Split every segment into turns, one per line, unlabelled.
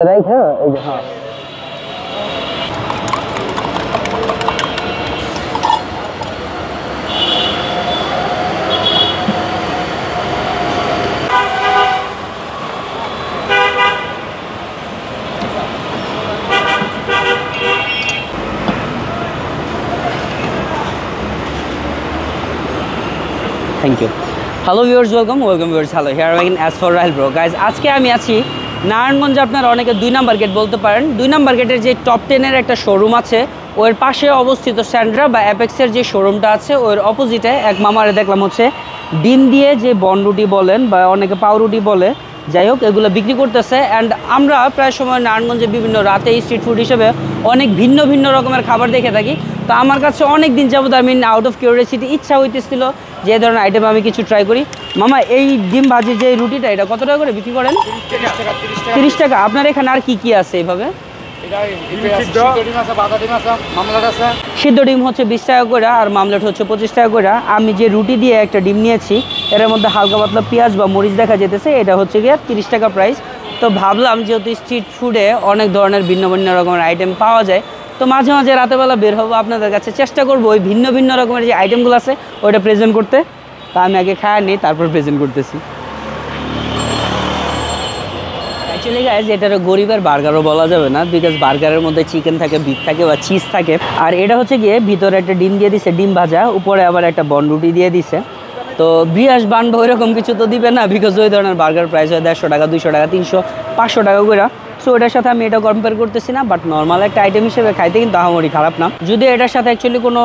right হ্যাঁ এই যে হ্যাঁ thank you hello viewers welcome viewers hello here again as for রাইল ব্রো গাইজ আজকে আমি আছি নারায়ণগঞ্জে আপনারা অনেকে 2 নাম্বার গেট বলতে পারেন 2 নাম্বার গেটের যে টপ 10-এর একটা শোরুম আছে ওর পাশে অবস্থিত স্যান্ড্রা বা অ্যাপেক্সের যে শোরুমটা আছে ওর অপোজিটে এক মামারে দেখলাম হচ্ছে ডিম দিয়ে যে বনরুটি বলেন বা অনেকে পাউরুটি বলে যাই হোক এগুলো বিক্রি করতেছে অ্যান্ড আমরা প্রায় সময় নারায়ণগঞ্জে বিভিন্ন রাতে স্ট্রিট ফুড হিসেবে অনেক ভিন্ন ভিন্ন রকমের খাবার দেখে থাকি তো আমার কাছে অনেক দিন যাবত আমি আউট অফ কিউরিয়াসিটি ইচ্ছা হইতেছিল যে ধরনের আইটেম আমি কিছু ট্রাই করি মামা এই ডিম ভাজির যে রুটিটা এটা কত টাকা করে বিক্রি করেন 30 টাকা আপনার এখানে আর কি কি আছে এইভাবে সিদ্ধ ডিম হচ্ছে 20 টাকা করে আর মামলেট হচ্ছে 25 টাকা করে আমি যে রুটি দিয়ে একটা ডিম নিয়েছি এর মধ্যে হালকা পাতলা পেঁয়াজ বা মরিচ দেখা যেতেছে এটা হচ্ছে গিয়ে 30 টাকা প্রাইস তো ভাবলাম যেহেতু স্ট্রিট ফুডে অনেক ধরনের ভিন্ন ভিন্ন রকমের আইটেম পাওয়া যায় তো মাঝে মাঝে রাতেরবেলা বের হবো আপনাদের কাছে চেষ্টা করবো ওই ভিন্ন ভিন্ন রকমের যে আইটেমগুলো আছে ওইটা প্রেজেন্ট করতে তা আমি আগে খায় নিই তারপর প্রেজেন্ট করতেছি অ্যাকচুয়ালি গাইজ এটার গরিবের বার্গারও বলা যাবে না বিকজ বার্গারের মধ্যে চিকেন থাকে বিফ থাকে বা চিজ থাকে আর এটা হচ্ছে গিয়ে ভিতরে একটা ডিম দিয়ে দিছে ডিম ভাজা উপরে আবার একটা বনরুটি দিয়ে দিছে তো বিয়াস বানবো ওইরকম কিছু তো দিবে না বিকজ ওই ধরনের বার্গার প্রাইস হয় 150 টাকা 200 টাকা 300 500 টাকা করে সো এটার সাথে আমি এটা কম্পেয়ার করতেছি না বাট নর্মাল একটা আইটেম হিসেবে খাইতে কিন্তু আহামরি খারাপ না যদি এটার সাথে অ্যাকচুয়ালি কোনো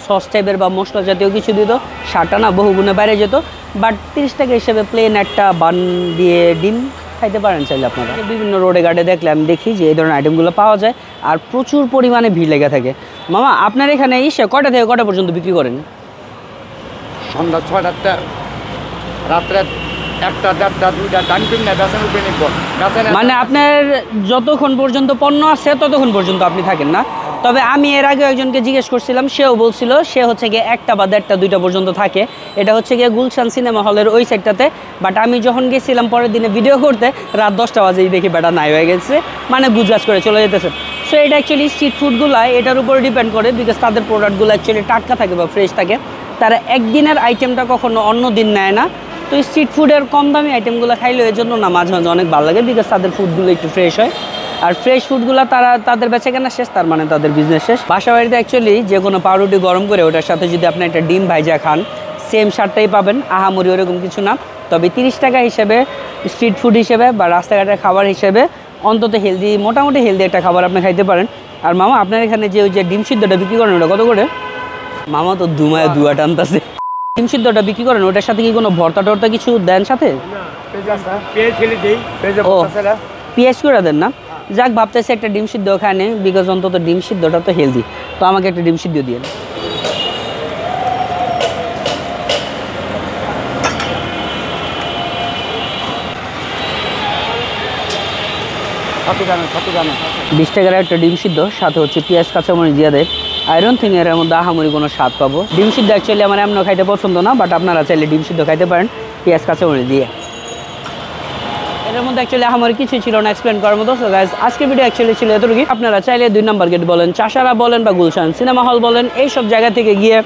সস টাইপের বা মশলা জাতীয় কিছু দিত সারটা না বহু গুণে বাইরে যেত বাট 30 টাকা হিসেবে প্লেন একটা বান দিয়ে ডিম খাইতে পারেন চাইলে আপনারা বিভিন্ন রোডে ঘাটে দেখলে আমি দেখি যে এই ধরনের আইটেমগুলো পাওয়া যায় আর প্রচুর পরিমাণে ভিড় লেগে থাকে মামা আপনার এখানে এসে কটা থেকে কটা পর্যন্ত বিক্রি করেন
সন্ধ্যা 6টা রাত্রে 1টা 1:30 2টা টাইম না বেসন উপরে নিব
মানে আপনার যতক্ষণ পর্যন্ত পণ্য আছে ততক্ষণ পর্যন্ত আপনি থাকেন না তবে আমি এর আগে একজনকে জিজ্ঞেস করছিলাম সেও বলছিল সে হচ্ছে গিয়ে 1টা বা 1:30 2টা পর্যন্ত থাকে এটা হচ্ছে গিয়ে গুলশান সিনেমা হলের ওই সাইডটাতে বাট আমি যখন গেছিলাম পরের দিনে ভিডিও করতে রাত 10টা বাজেই দেখি বেটা নাই হয়ে গেছে মানে গুজরাজ করে চলে যেতেছে সো এটা অ্যাকচুয়ালি স্ট্রিট ফুডগুলো এটার উপরে ডিপেন্ড করে বিকজ তাদের প্রোডাক্টগুলো অ্যাকচুয়ালি টাটকা থাকে বা ফ্রেশ থাকে তারা একদিনের আইটেমটা কখনো অন্য দিন নেয় না তো স্ট্রিট ফুডের কম দামি আইটেমগুলো খাইলে এর জন্য না মাঝে মাঝে অনেক ভালো লাগে বিকজ তাদের ফুডগুলো একটু ফ্রেশ হয় আর ফ্রেশ ফুডগুলো তাদের বেচে কেনা শেষ তার মানে তাদের বিজনেস শেষ বাসা বাড়িতে অ্যাকচুয়ালি যে কোনো পাউরুটি গরম করে ওটার সাথে যদি আপনি একটা ডিম ভাইজা খান সেম স্বাদটাই পাবেন আহামরি ওরকম কিছু না তবে 30 টাকা হিসেবে স্ট্রিট ফুড হিসেবে বা রাস্তাঘাটের খাবার হিসেবে অন্তত হেলদি মোটামুটি হেলদি একটা খাবার আপনি খাইতে পারেন আর মামা আপনার এখানে যে ওই যে ডিম সিদ্ধটা বিক্রি করেন ওটা কত করে মামা তো দুমায় দুয়া টানতাছে ডিম সিদ্ধটা বিক্রি করেন ওটার সাথে কি কোনো ভর্তা টর্তা কিছু দেন সাথে পেঁয়াজ করে দেন না যাক ভাবতেছি একটা ডিম সিদ্ধ খায় নেই বিকজ অন্তত ডিম সিদ্ধটা তো হেলদি তো আমাকে একটা ডিম সিদ্ধ দিয়ে
জানো
20 টাকার একটা ডিম সিদ্ধ সাথে হচ্ছে পেঁয়াজ কাঁচামরিচ দিয়ে দেয় আয়রন থিং এর মধ্যে আহামরি কোনো স্বাদ পাবো ডিম সিদ্ধ অ্যাকচুয়ালি আমার এমন খাইতে পছন্দ না বাট আপনারা চাইলে ডিম সিদ্ধ খাইতে পারেন পেঁয়াজ কাঁচামরিচ দিয়ে এর মধ্যে অ্যাকচুয়ালি আহামরি কিছুই ছিল না এক্সপ্লেন করার মতো সো গাইস আজকের ভিডিও অ্যাকচুয়ালি ছিল এতটুকুই আপনারা চাইলে 2 নাম্বার গেট বলেন চাষারা বলেন বা গুলশান সিনেমা হল বলেন এইসব জায়গা থেকে গিয়ে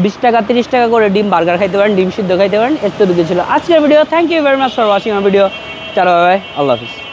20 টাকা 30 টাকা করে ডিম বার্গার খাইতে পারেন ডিম সিদ্ধ খাইতে পারেন এতটুকু ছিল আজকের video thank you very much for watching my video tata bye bye আল্লাহ হাফিজ